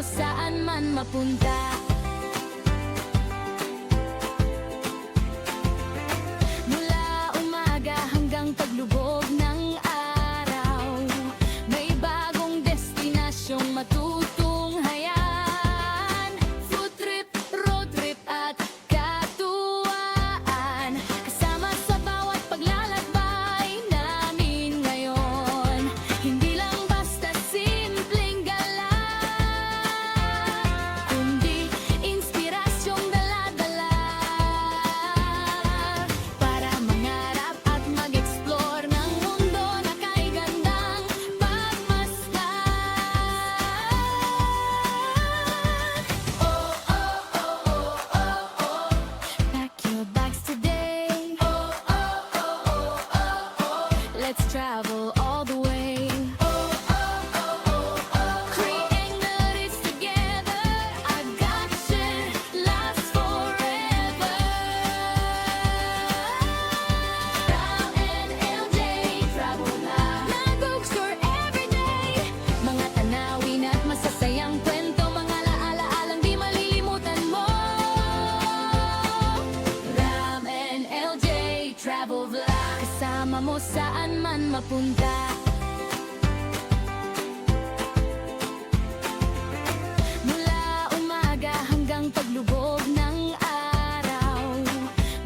saan man mapunta. Mula umaga hanggang paglubog ng araw, may bagong destinasyong matutunghayan. Food trip, road trip at katuwaan, kasama sa bawat paglalakbay namin ngayon. Hindi lang basta simpleng gala, kundi inspirasyong dala-dala para mangarap at mag-explore ng mundo na kay gandang pagmasdan. Oh, oh, oh, oh, oh, oh. Pack your bags today. Oh, oh, oh, oh, oh, oh. Let's travel all the way. Oh, oh, oh, oh, oh. Creating memories together. Our connection lasts forever. Ram and LJ travel na. Nag-bookstore everyday. Mga tanawin at masasayang kwento, mga alaala-alang di malilimutan mo. Ram and LJ Travel Vlog, kasama mo saan man mapunta. Mula umaga hanggang paglubog ng araw,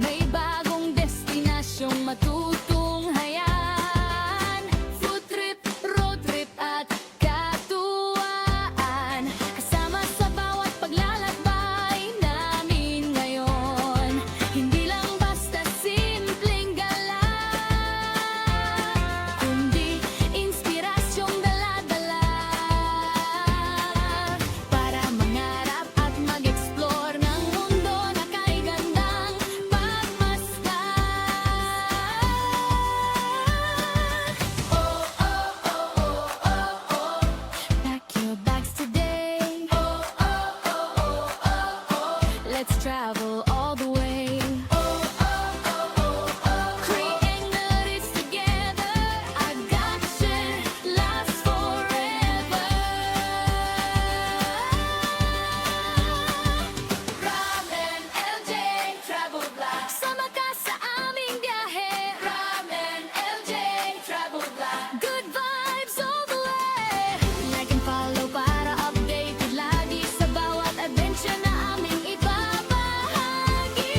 may bagong destinasyong matutunghayan. Food trip, road trip at katuwaan, kasama sa bawat paglalakbay namin ngayon. Hindi lang basta simpleng gala, kundi inspirasyong dala-dala para mangarap at mag-explore ng mundo na kay gandang pagmasdan. Oh, oh, oh, oh, oh, oh. Pack your bags today. Oh, oh, oh, oh, oh, oh. Let's travel all the way. Oh, oh, oh, oh, oh. Creating memories together. Our connection lasts forever. Ram and LJ Travel Vlog, sama ka sa aming biyahe. Ram and LJ Travel Vlog, good vibes all the way. Like and follow para updated lagi sa bawat adventure na aming ibabahagi.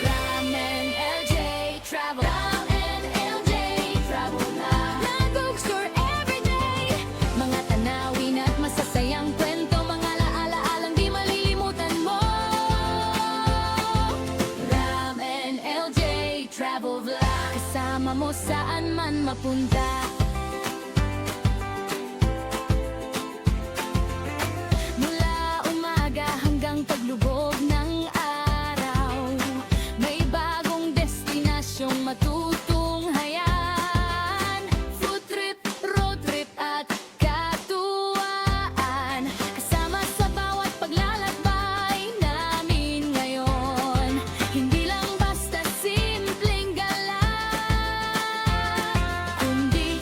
Ram and LJ Travel, Ram and LJ Travel na. Nag-bookstore everyday. Mga tanawin at masasayang kwento, mga alaala-alang di malilimutan mo. Ram and LJ Travel Vlog, kasama mo saan man mapunta. Mula umaga hanggang paglubog ng araw, may bagong destinasyong matutunghayan. Food trip, road trip at katuwaan, kasama sa bawat paglalakbay namin ngayon. Hindi lang basta simpleng gala, kundi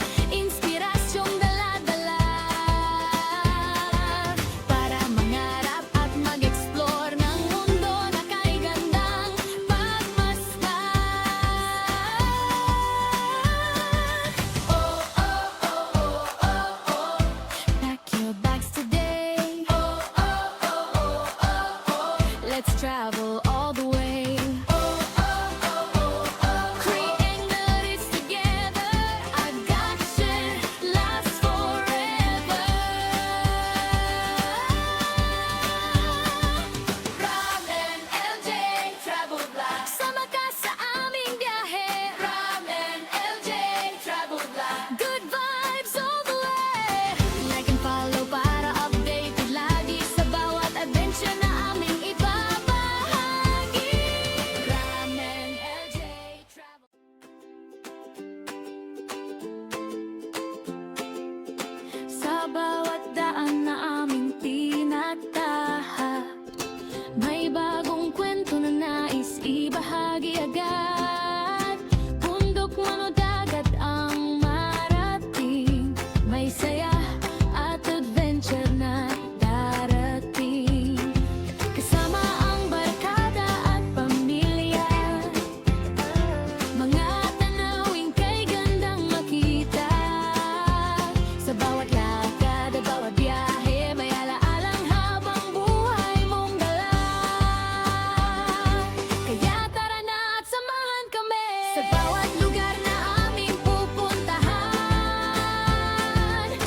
Sa bawat lugar na aming pupuntahan,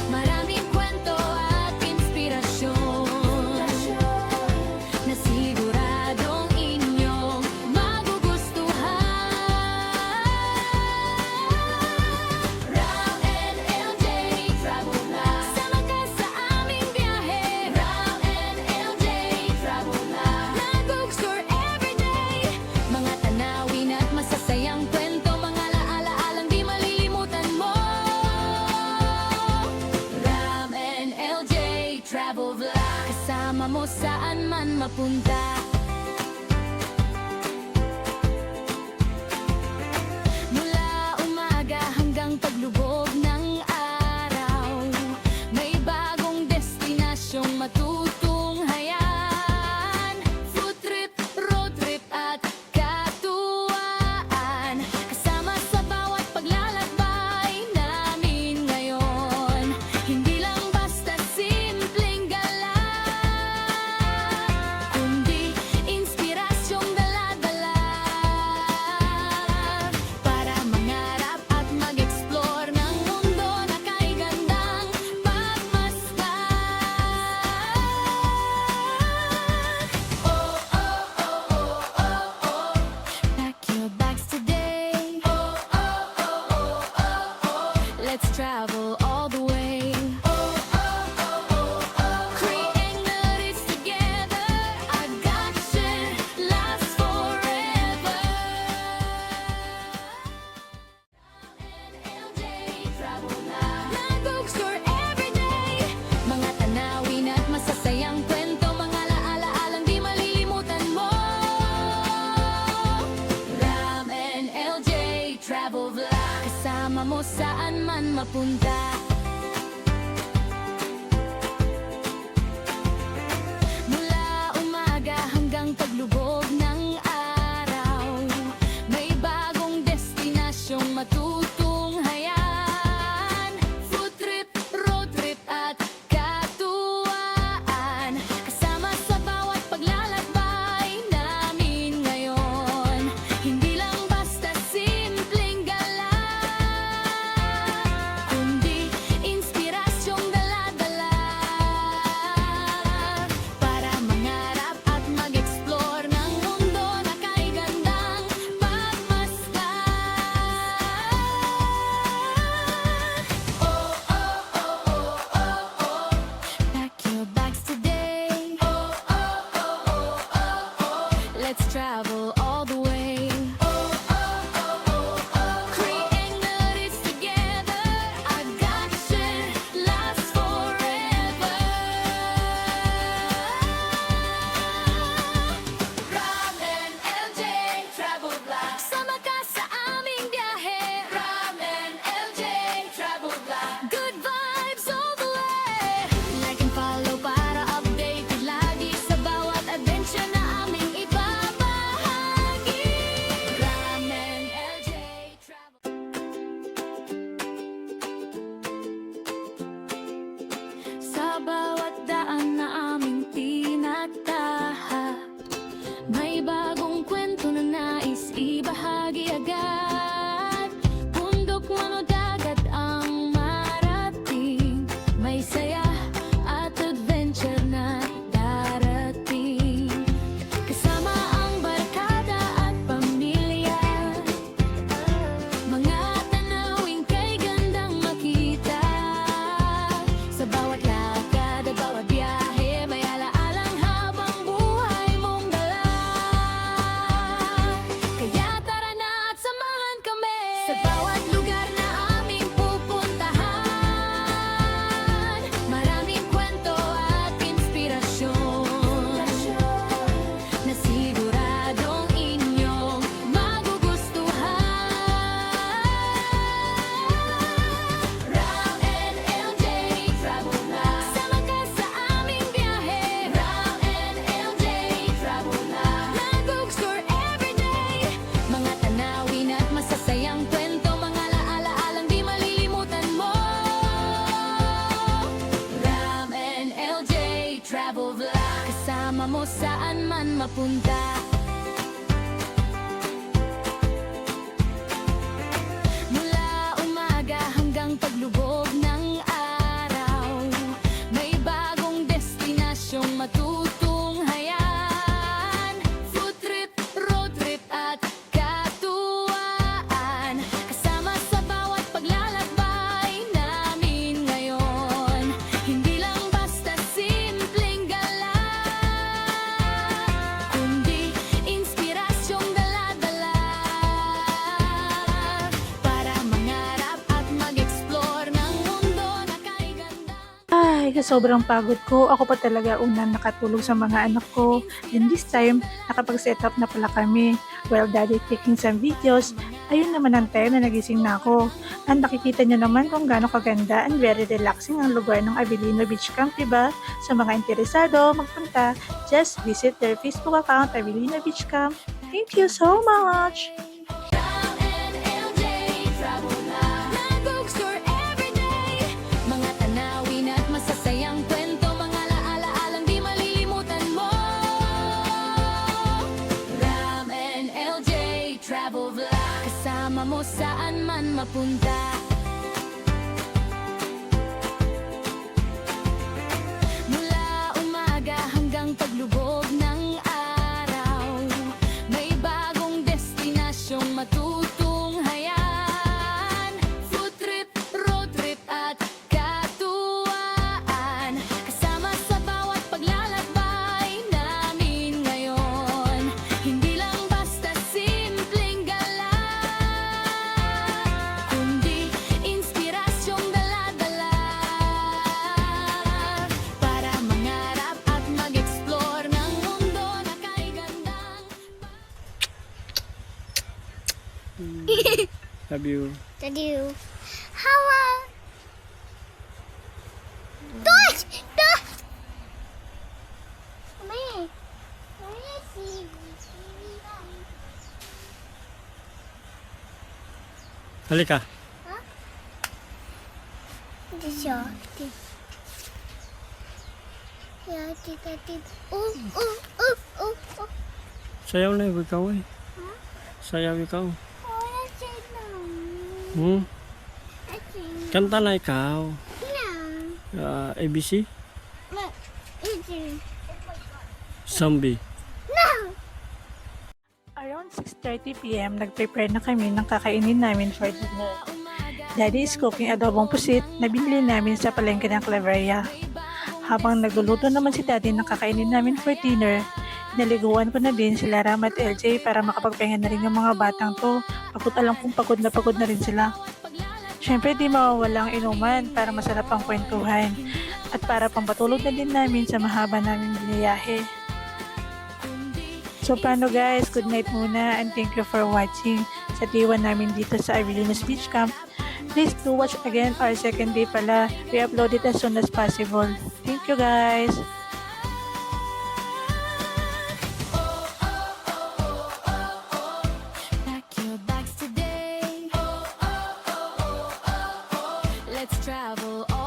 maraming kwento at inspirasyon na siguradong inyong magugustuhan. Ram and LJ Travel Vlog, sama ka sa aming biyahe. Ram and LJ Travel Vlog, nag-explore everyday, mga tanawin at masasayang kwento, mga alaala-alang di malilimutan mo. Ram and LJ Travel Vlog, kasama mo saan man mapunta. Mula umaga hanggang paglubog ng araw, may bagong destinasyong matutunghayan. Food trip, road trip at katuwaan, kasama sa bawat paglalakbay namin ngayon. Hindi lang basta simpleng gala, kundi inspirasyong dala-dala para mangarap at mag-explore ng mundo na kay gandang pagmasdan. Oh, oh, oh, oh, oh, oh. Pack your bags today. Oh, oh, oh, oh, oh, oh. Let's travel all the way. Oh, oh, oh, oh, oh. Creating memories together. Our connection lasts forever. Ram and LJ Travel Vlog, nag-explore everyday, mga tanawin at masasayang kwento, mga alaala-alang di malilimutan mo. Ram and LJ Travel Vlog, kasama mo saan man mapunta. Mula umaga hanggang paglubog ng araw, may bagong destinasyong matutunghayan. Food trip, road trip at katuwaan, kasama sa bawat paglalakbay namin ngayon. Hindi lang basta simpleng gala, kundi inspirasyong dala-dala para mangarap at mag-explore ng mundo na kay gandang pagmasdan. Oh, oh, oh, oh, oh, oh. Pack your bags today. Oh, oh, oh, oh, oh, oh. Let's travel all the way. Oh, oh, oh, oh, oh. Creating memories together. Our connection lasts forever. Ram and LJ Travel Vlog, sama ka sa aming biyahe. Ram and LJ Travel Vlog, good vibes all the way. Like and follow para updated lagi sa bawat adventure na aming ibabahagi. Ram and LJ Travel. Sa bawat daan na aming tinatahak, may bagong kwento na nais ibahagi agad. Bundok man o dagat ang marating, may saya at adventure na darating. Kasama ang barkada at pamilya, mga tanawin kay gandang makita. Sa bawat lakad at bawat biyahe, may alaalang habang buhay mong dala. Kaya tara na at samahan kami sa bawat lugar na aming pupuntahan. Maraming kwento at inspirasyon na siguradong inyong magugustuhan. Ram and LJ Travel Vlog, sama ka sa aming biyahe. Ram and LJ Travel Vlog, nag-explore everyday, mga tanawin at masasayang kwento, mga alaala-alang di malilimutan mo. Ram and LJ Travel Vlog, kasama mo saan man mapunta. Dahil sa sobrang pagod ko, ako pa talaga unang nakatulog sa mga anak ko. And this time, nakapag-set up na pala kami. While daddy taking some videos, ayun naman ang time na nagising na ako. At nakikita nyo naman kung gaano kaganda and very relaxing ang lugar ng Avellino Beach Camp, diba? Sa mga interesado, magpunta, just visit their Facebook account, Avellino Beach Camp. Thank you so much! Ram and LJ, travel vlog. Nag-bookstore everyday. Mga tanawin at masasayang kwento, mga alaala-alang di malilimutan mo. Ram and LJ, travel vlog. Kasama mo saan man mapunta. Mula umaga hanggang paglubog ng araw, may bagong destinasyong matutunghayan. Food trip, road trip at katuwaan, kasama sa bawat paglalakbay namin ngayon. Hindi lang basta simpleng gala, kundi inspirasyong dala-dala para mangarap at mag-explore ng mundo na kay gandang. Love you. To do. How Touch! Touch! Come here. Come here, see. Halika. This is your tip. Yeah, tita tip. Oh, oh, oh, oh, oh. Sayaw na ikaw eh. Sayaw ikaw. Oh, let's say no. Hmm? Let's say Kanta na ikaw. no. ABC? No. Let's say Zombie. no. Around 6:30 p.m., nag-prepare na kami ng kakainin namin for dinner. Daddy is cooking adobong pusit na binili namin sa palengke ng Claveria. Habang nagluluto naman si Daddy ng kakainin namin for dinner, naliguan ko na din sila Ram at LJ para makapagpahinga na rin yung mga batang to. Pagod alam kong pagod na rin sila. Syempre di mawawala ang inuman para masarap ang kwentuhan at para pampatulog na din namin sa mahaba naming biniyahe. So paano guys, good night muna and thank you for watching sa diwan namin dito sa Avellino's Beach Camp. Please do watch again our second day pala. We upload it as soon as possible. Thank you guys! Pack your bags today. Let's travel all